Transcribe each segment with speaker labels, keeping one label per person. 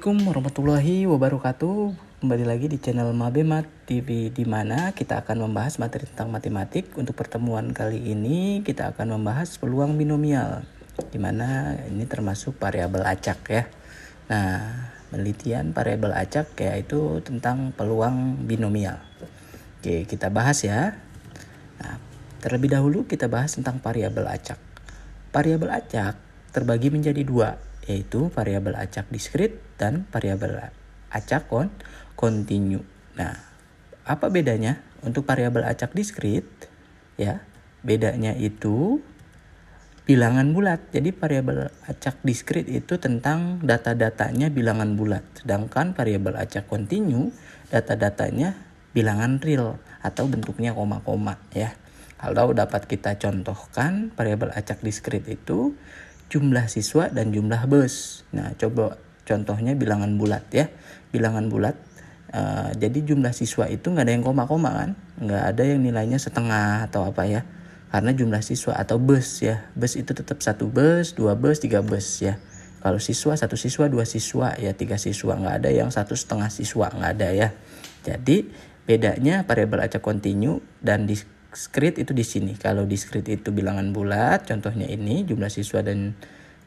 Speaker 1: Assalamualaikum warahmatullahi wabarakatuh. Kembali lagi di channel Mabemat TV, di mana kita akan membahas materi tentang matematik. Untuk pertemuan kali ini kita akan membahas peluang binomial, di mana ini termasuk variabel acak ya. Nah, penelitian variabel acak yaitu tentang peluang binomial. Oke, kita bahas ya. Nah, terlebih dahulu kita bahas tentang variabel acak. Variabel acak terbagi menjadi dua, yaitu variabel acak diskrit dan variabel acak kontinu. Nah, apa bedanya untuk variabel acak diskrit? Ya, bedanya itu bilangan bulat. Jadi variabel acak diskrit itu tentang data-datanya bilangan bulat, sedangkan variabel acak kontinu data-datanya bilangan real atau bentuknya koma-koma ya. Kalau dapat kita contohkan, variabel acak diskrit itu jumlah siswa dan jumlah bus. Nah, coba contohnya bilangan bulat ya. Bilangan bulat, jadi jumlah siswa itu nggak ada yang koma-koma kan? Nggak ada yang nilainya setengah atau apa ya. Karena jumlah siswa atau bus ya. Bus itu tetap 1 bus, 2 bus, 3 bus ya. Kalau siswa 1 siswa, 2 siswa ya, 3 siswa. Nggak ada yang 1,5 siswa, nggak ada ya. Jadi bedanya variabel acak kontinu dan diskrit itu di sini. Kalau diskrit itu bilangan bulat, contohnya ini jumlah siswa dan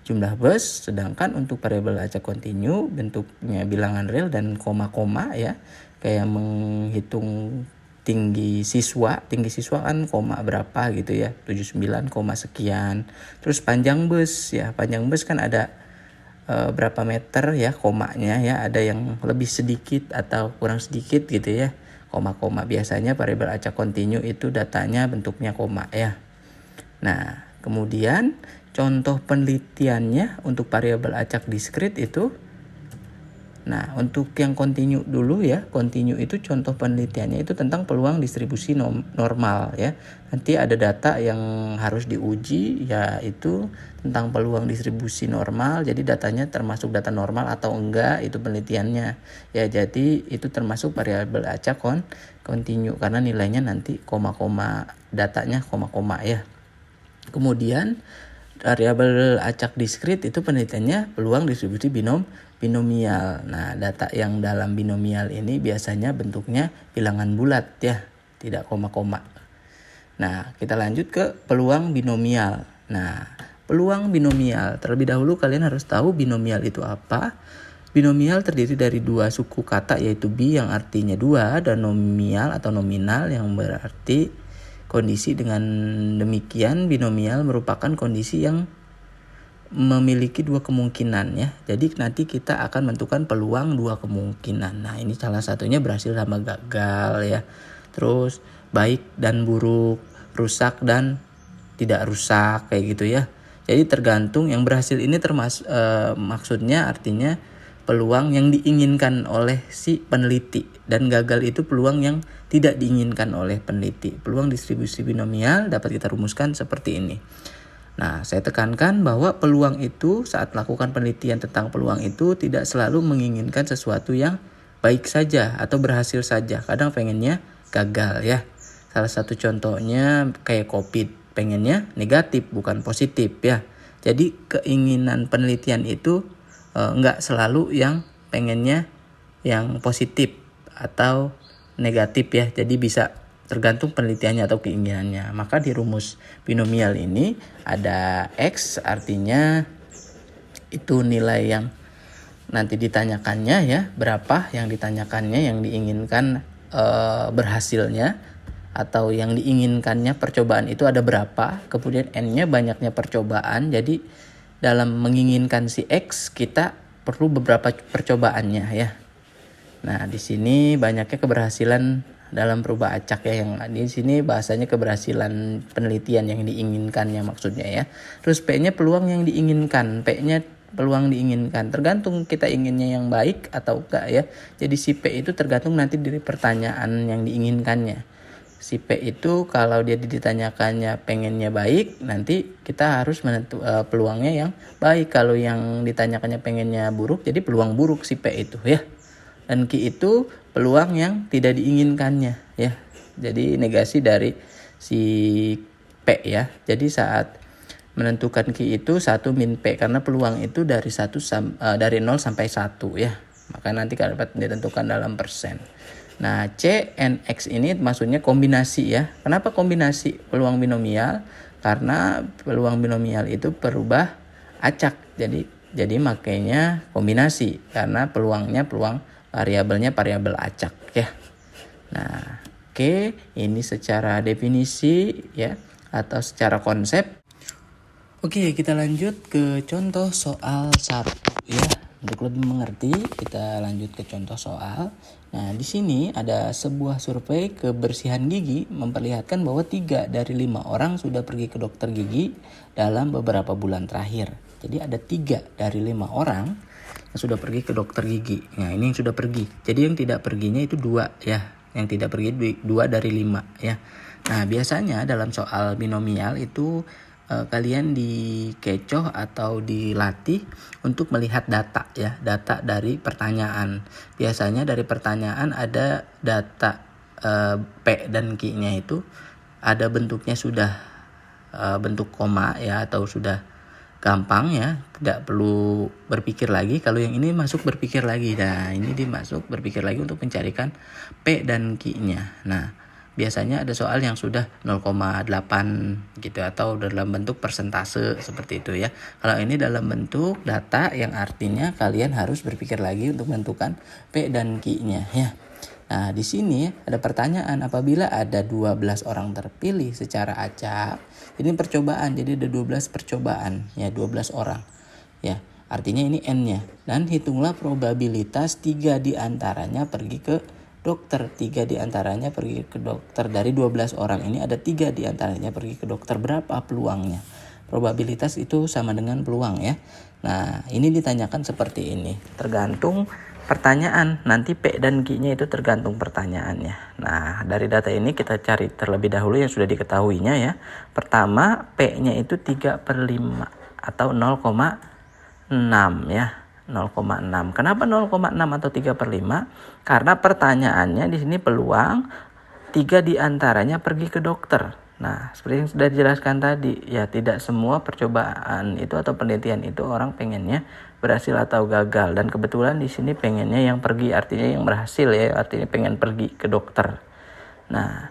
Speaker 1: jumlah bus, sedangkan untuk variabel acak kontinu bentuknya bilangan real dan koma-koma ya. Kayak menghitung tinggi siswa kan koma berapa gitu ya, 79, sekian. Terus panjang bus ya, panjang bus kan ada berapa meter ya komanya ya, ada yang lebih sedikit atau kurang sedikit gitu ya. Koma-koma biasanya variabel acak kontinu itu datanya bentuknya koma ya. Nah, kemudian contoh penelitiannya untuk variabel acak diskrit itu, nah untuk yang kontinu dulu ya, kontinu itu contoh penelitiannya itu tentang peluang distribusi normal ya. Nanti ada data yang harus diuji yaitu tentang peluang distribusi normal. Jadi datanya termasuk data normal atau enggak, itu penelitiannya ya. Jadi itu termasuk variabel acak kontinu karena nilainya nanti koma-koma, datanya koma-koma ya. Kemudian variabel acak diskrit itu penelitiannya peluang distribusi binomial. Nah, data yang dalam binomial ini biasanya bentuknya bilangan bulat ya, tidak koma-koma. Nah, kita lanjut ke peluang binomial. Nah, peluang binomial, terlebih dahulu kalian harus tahu binomial itu apa. Binomial terdiri dari dua suku kata, yaitu bi yang artinya dua dan nomial atau nominal yang berarti kondisi. Dengan demikian binomial merupakan kondisi yang memiliki dua kemungkinan ya. Jadi nanti kita akan menentukan peluang dua kemungkinan. Nah, ini salah satunya berhasil sama gagal ya. Terus baik dan buruk, rusak dan tidak rusak kayak gitu ya. Jadi tergantung yang berhasil ini termasuk maksudnya artinya peluang yang diinginkan oleh si peneliti, dan gagal itu peluang yang tidak diinginkan oleh peneliti. Peluang distribusi binomial dapat kita rumuskan seperti ini. Nah, saya tekankan bahwa peluang itu saat melakukan penelitian tentang peluang itu tidak selalu menginginkan sesuatu yang baik saja atau berhasil saja. Kadang pengennya gagal ya. Salah satu contohnya kayak COVID, pengennya negatif bukan positif ya. Jadi keinginan penelitian itu enggak selalu yang pengennya yang positif atau negatif ya. Jadi bisa tergantung penelitiannya atau keinginannya. Maka di rumus binomial ini ada X, artinya itu nilai yang nanti ditanyakannya ya, berapa yang ditanyakannya, yang diinginkan berhasilnya atau yang diinginkannya percobaan itu ada berapa. Kemudian N-nya banyaknya percobaan. Jadi dalam menginginkan si X kita perlu beberapa percobaannya ya. Nah, di sini banyaknya keberhasilan dalam perubah acak ya, yang di sini bahasanya keberhasilan penelitian yang diinginkannya maksudnya ya. Terus P-nya peluang yang diinginkan, P-nya peluang diinginkan. Tergantung kita inginnya yang baik atau enggak ya. Jadi si P itu tergantung nanti dari pertanyaan yang diinginkannya. Si P itu kalau dia ditanyakannya pengennya baik, nanti kita harus peluangnya yang baik. Kalau yang ditanyakannya pengennya buruk, jadi peluang buruk si P itu ya. Dan Q itu peluang yang tidak diinginkannya ya. Jadi negasi dari si P ya. Jadi saat menentukan Q itu 1 min P, karena peluang itu dari 0 sampai 1 ya. Maka nanti dapat ditentukan dalam persen. Nah, C, N, X ini maksudnya kombinasi ya. Kenapa kombinasi peluang binomial? Karena peluang binomial itu berubah acak. Jadi makanya kombinasi, karena peluang variabelnya variabel acak ya. Nah, oke, ini secara definisi ya atau secara konsep. Oke, kita lanjut ke contoh soal 1 ya. Untuk lebih mengerti, kita lanjut ke contoh soal. Nah, di sini ada sebuah survei kebersihan gigi memperlihatkan bahwa 3 dari 5 orang sudah pergi ke dokter gigi dalam beberapa bulan terakhir. Jadi ada 3 dari 5 orang yang sudah pergi ke dokter gigi. Nah, ini yang sudah pergi. Jadi yang tidak perginya itu 2 ya. Yang tidak pergi 2 dari 5 ya. Nah, biasanya dalam soal binomial itu kalian dikecoh atau dilatih untuk melihat data ya, data dari pertanyaan. Biasanya dari pertanyaan ada data P dan Q-nya itu ada bentuknya sudah bentuk koma ya, atau sudah gampang ya, tidak perlu berpikir lagi. Kalau yang ini masuk berpikir lagi. Nah, ini dimasuk berpikir lagi untuk mencarikan P dan Q-nya. Nah, biasanya ada soal yang sudah 0,8 gitu atau dalam bentuk persentase seperti itu ya. Kalau ini dalam bentuk data yang artinya kalian harus berpikir lagi untuk menentukan P dan Q-nya ya. Nah, di sini ada pertanyaan, apabila ada 12 orang terpilih secara acak, ini percobaan, jadi ada 12 percobaan ya, 12 orang ya. Artinya ini N-nya. Dan hitunglah probabilitas 3 diantaranya pergi ke dokter. 3 diantaranya pergi ke dokter. Dari 12 orang ini ada 3 diantaranya pergi ke dokter. Berapa peluangnya? Probabilitas itu sama dengan peluang ya. Nah, ini ditanyakan seperti ini. Tergantung pertanyaan. Nanti P dan Q-nya itu tergantung pertanyaannya. Nah, dari data ini kita cari terlebih dahulu yang sudah diketahuinya ya. Pertama, P-nya itu 3/5 atau 0,6 ya. 0,6. Kenapa 0,6 atau 3/5? Karena pertanyaannya di sini peluang 3 diantaranya pergi ke dokter. Nah, seperti yang sudah dijelaskan tadi, ya tidak semua percobaan itu atau penelitian itu orang pengennya berhasil atau gagal. Dan kebetulan di sini pengennya yang pergi, artinya yang berhasil ya, artinya pengen pergi ke dokter. Nah,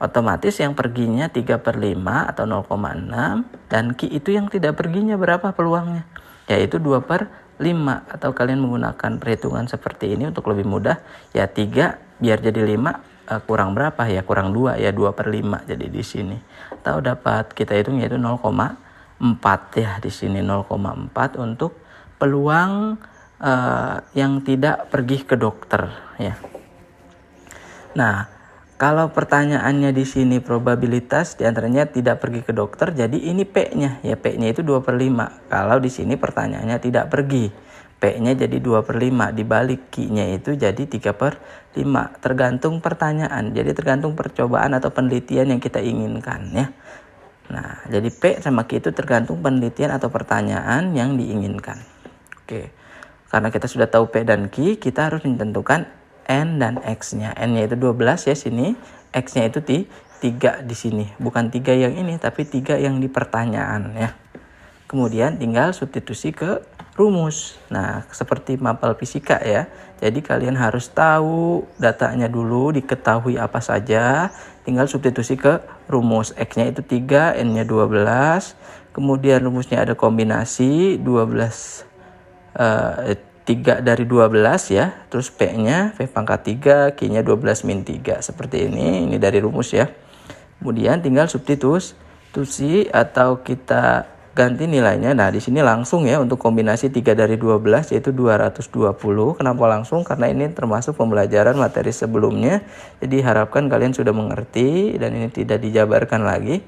Speaker 1: otomatis yang perginya 3/5 atau 0,6, dan Q itu yang tidak perginya berapa peluangnya? Yaitu 2/5, atau kalian menggunakan perhitungan seperti ini untuk lebih mudah ya, 3 biar jadi 5 kurang berapa ya, kurang 2 ya, 2/5 jadi di sini. Atau dapat kita hitung yaitu 0,4 ya, di sini 0,4 untuk peluang yang tidak pergi ke dokter ya. Nah, kalau pertanyaannya di sini probabilitas diantaranya tidak pergi ke dokter, jadi ini P-nya ya, P-nya itu 2/5. Kalau di sini pertanyaannya tidak pergi, P-nya jadi 2/5, dibalik Q-nya itu jadi 3/5. Tergantung pertanyaan, jadi tergantung percobaan atau penelitian yang kita inginkan ya. Nah, jadi P sama Q itu tergantung penelitian atau pertanyaan yang diinginkan. Oke, karena kita sudah tahu P dan Q, kita harus menentukan N dan X-nya. N-nya itu 12 ya sini, X-nya itu 3 di sini. Bukan 3 yang ini, tapi 3 yang di pertanyaan ya. Kemudian tinggal substitusi ke rumus. Nah, seperti mapel fisika ya. Jadi kalian harus tahu datanya dulu, diketahui apa saja, tinggal substitusi ke rumus. X-nya itu 3, N-nya 12. Kemudian rumusnya ada kombinasi 12 3 dari 12 ya, terus P-nya P pangkat 3, Q-nya 12 min 3. Seperti ini dari rumus ya. Kemudian tinggal substitusi atau kita ganti nilainya. Nah, di sini langsung ya untuk kombinasi 3 dari 12 yaitu 220. Kenapa langsung? Karena ini termasuk pembelajaran materi sebelumnya. Jadi harapkan kalian sudah mengerti dan ini tidak dijabarkan lagi.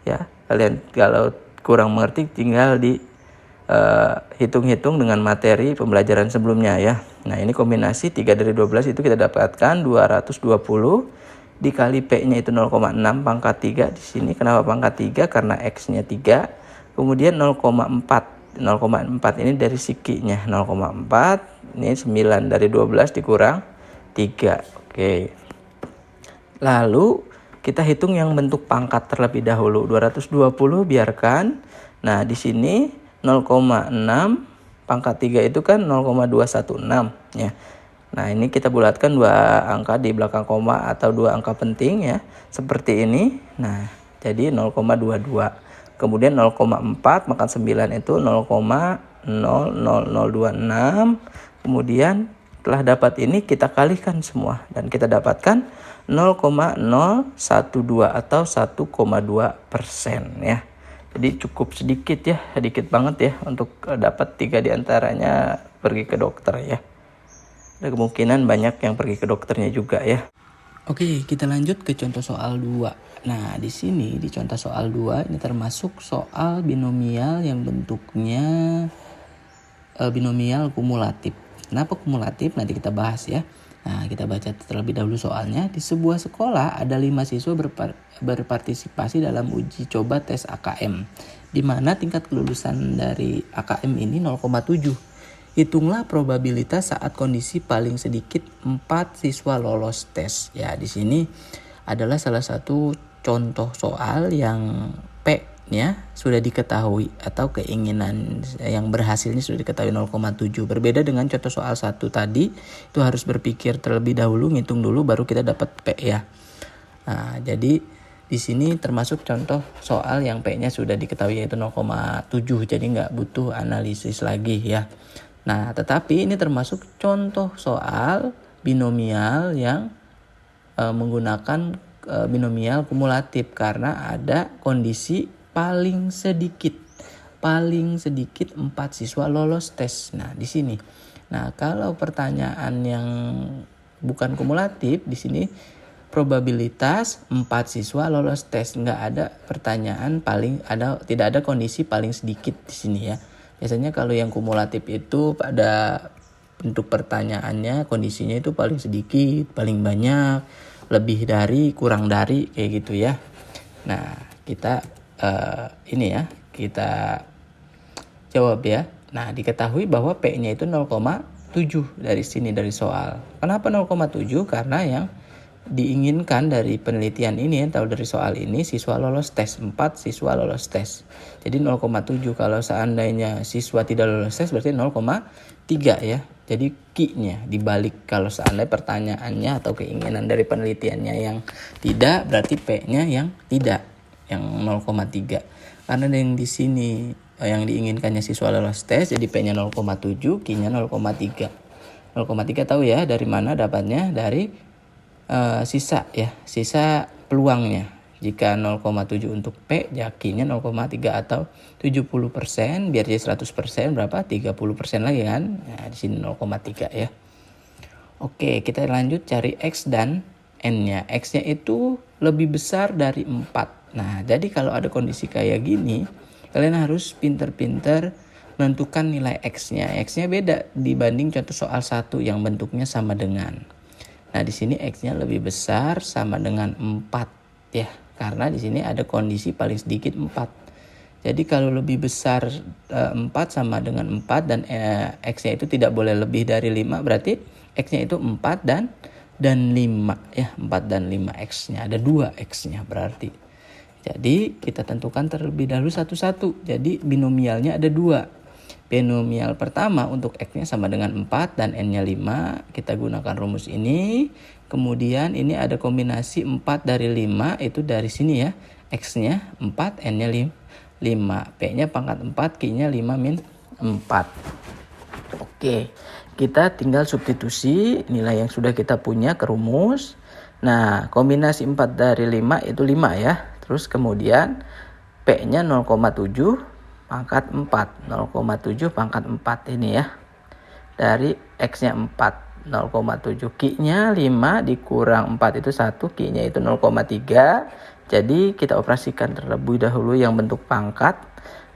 Speaker 1: Ya, kalian kalau kurang mengerti tinggal hitung-hitung dengan materi pembelajaran sebelumnya ya. Nah, ini kombinasi 3 dari 12 itu kita dapatkan 220 dikali P-nya itu 0,6 pangkat 3 di sini. Kenapa pangkat 3? Karena X-nya 3. Kemudian 0,4. 0,4 ini dari Q-nya 0,4. Ini 9 dari 12 dikurang 3. Oke. Lalu kita hitung yang bentuk pangkat terlebih dahulu. 220 biarkan. Nah, di sini 0,6 pangkat 3 itu kan 0,216 ya. Nah, ini kita bulatkan dua angka di belakang koma atau dua angka penting ya. Seperti ini. Nah, jadi 0,22. Kemudian 0,4 makan 9 itu 0,00026. Kemudian setelah dapat ini kita kalikan semua dan kita dapatkan 0,012 atau 1,2% ya. Jadi cukup sedikit ya, sedikit banget ya untuk dapat 3 diantaranya pergi ke dokter ya. Ada kemungkinan banyak yang pergi ke dokternya juga ya. Oke, kita lanjut ke contoh soal 2. Nah, di sini di contoh soal 2 ini termasuk soal binomial yang bentuknya binomial kumulatif. Kenapa kumulatif? Nanti kita bahas ya. Nah, kita baca terlebih dahulu soalnya. Di sebuah sekolah ada 5 siswa berpartisipasi dalam uji coba tes AKM, di mana tingkat kelulusan dari AKM ini 0,7. Hitunglah probabilitas saat kondisi paling sedikit 4 siswa lolos tes. Ya, di sini adalah salah satu contoh soal yang P-nya sudah diketahui atau keinginan yang berhasilnya sudah diketahui 0,7. Berbeda dengan contoh soal 1 tadi, itu harus berpikir terlebih dahulu, ngitung dulu baru kita dapat P ya. Nah, jadi di sini termasuk contoh soal yang P-nya sudah diketahui yaitu 0,7. Jadi nggak butuh analisis lagi ya. Nah, tetapi ini termasuk contoh soal binomial yang menggunakan binomial kumulatif karena ada kondisi paling sedikit 4 siswa lolos tes. Nah, di sini. Nah, kalau pertanyaan yang bukan kumulatif di sini probabilitas 4 siswa lolos tes, nggak ada pertanyaan tidak ada kondisi paling sedikit di sini ya. Biasanya kalau yang kumulatif itu pada bentuk pertanyaannya kondisinya itu paling sedikit, paling banyak, lebih dari, kurang dari kayak gitu ya. Nah, kita kita jawab ya. Nah, diketahui bahwa P-nya itu 0,7 dari sini dari soal. Kenapa 0,7? Karena yang diinginkan dari penelitian ini atau dari soal ini siswa lolos tes, 4 siswa lolos tes. Jadi 0,7. Kalau seandainya siswa tidak lolos tes berarti 0,3 ya. Jadi Q-nya dibalik, kalau seandainya pertanyaannya atau keinginan dari penelitiannya yang tidak, berarti P-nya yang tidak, yang 0,3. Karena yang di sini yang diinginkannya siswa lolos tes, jadi P-nya 0,7, Q-nya 0,3. 0,3 tahu ya dari mana dapatnya? Dari sisa peluangnya. Jika 0,7 untuk P, Q-nya 0,3 atau 70%, biar jadi 100% berapa? 30% lagi kan? Nah, di sini 0,3 ya. Oke, kita lanjut cari X dan N-nya. X-nya itu lebih besar dari 4. Nah, jadi kalau ada kondisi kayak gini, kalian harus pinter-pinter menentukan nilai X-nya. X-nya beda dibanding contoh soal 1 yang bentuknya sama dengan. Nah, di sini X-nya lebih besar sama dengan 4 ya. Karena di sini ada kondisi paling sedikit 4. Jadi kalau lebih besar 4 sama dengan 4 dan X-nya itu tidak boleh lebih dari 5, berarti X-nya itu 4 dan 5 ya. 4 dan 5 X-nya. Ada 2 X-nya berarti. Jadi kita tentukan terlebih dahulu satu-satu. Jadi binomialnya ada 2. Binomial pertama untuk X-nya sama dengan 4 dan N-nya 5. Kita gunakan rumus ini. Kemudian ini ada kombinasi 4 dari 5. Itu dari sini ya. X-nya 4, N-nya 5. P-nya pangkat 4, Q-nya 5 min 4. Oke. Kita tinggal substitusi nilai yang sudah kita punya ke rumus. Nah, kombinasi 4 dari 5 itu 5 ya. Terus kemudian P-nya 0,7 pangkat 4. 0,7 pangkat 4 ini ya. Dari X-nya 4. 0,7. Q-nya 5 dikurang 4 itu 1. Q-nya itu 0,3. Jadi kita operasikan terlebih dahulu yang bentuk pangkat.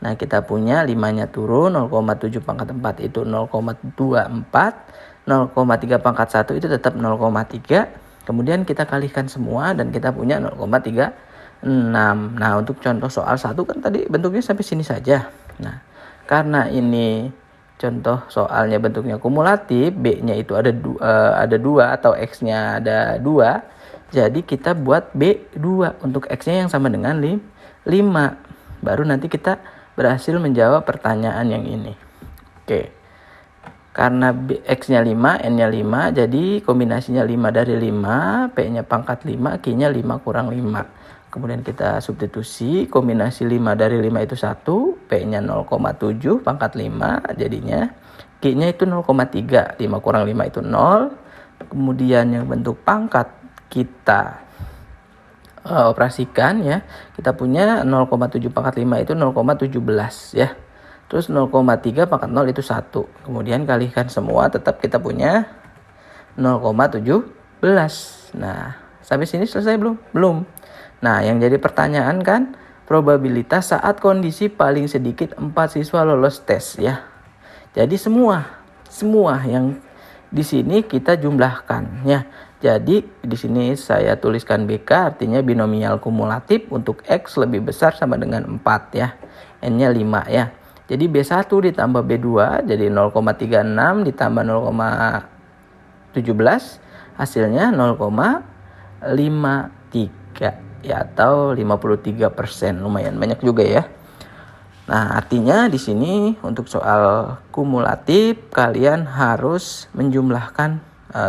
Speaker 1: Nah, kita punya 5-nya turun. 0,7 pangkat 4 itu 0,24. 0,3 pangkat 1 itu tetap 0,3. Kemudian kita kalikan semua dan kita punya 0,36. Nah, untuk contoh soal 1 kan tadi bentuknya sampai sini saja. Nah, karena ini contoh soalnya bentuknya kumulatif, B-nya itu ada 2 atau X-nya ada 2. Jadi kita buat B2 untuk X-nya yang sama dengan 5. Baru nanti kita berhasil menjawab pertanyaan yang ini. Oke. Karena X-nya 5, N-nya 5, jadi kombinasinya 5 dari 5, P-nya pangkat 5, Q-nya 5 kurang 5. Kemudian kita substitusi, kombinasi 5 dari 5 itu 1, P-nya 0,7 pangkat 5, jadinya Q-nya itu 0,3, 5 kurang 5 itu 0. Kemudian yang bentuk pangkat kita operasikan ya, kita punya 0,7 pangkat 5 itu 0,17 ya. Terus 0,3 pangkat 0 itu 1. Kemudian kalikan semua, tetap kita punya 0,17. Nah, sampai sini selesai belum? Belum. Nah, yang jadi pertanyaan kan probabilitas saat kondisi paling sedikit 4 siswa lolos tes ya. Jadi semua yang di sini kita jumlahkan ya. Jadi di sini saya tuliskan BK, artinya binomial kumulatif untuk X lebih besar sama dengan 4 ya. N-nya 5 ya. Jadi B1 ditambah B2 jadi 0,36 ditambah 0,17 hasilnya 0,53 ya, atau 53%. Lumayan banyak juga ya. Nah, artinya di sini untuk soal kumulatif kalian harus menjumlahkan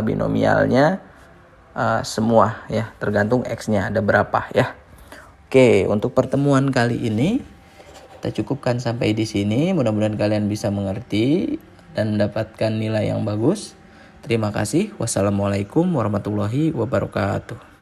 Speaker 1: binomialnya semua ya, tergantung X-nya ada berapa ya. Oke, untuk pertemuan kali ini kita cukupkan sampai di sini. Mudah-mudahan kalian bisa mengerti dan mendapatkan nilai yang bagus. Terima kasih. Wassalamualaikum warahmatullahi wabarakatuh.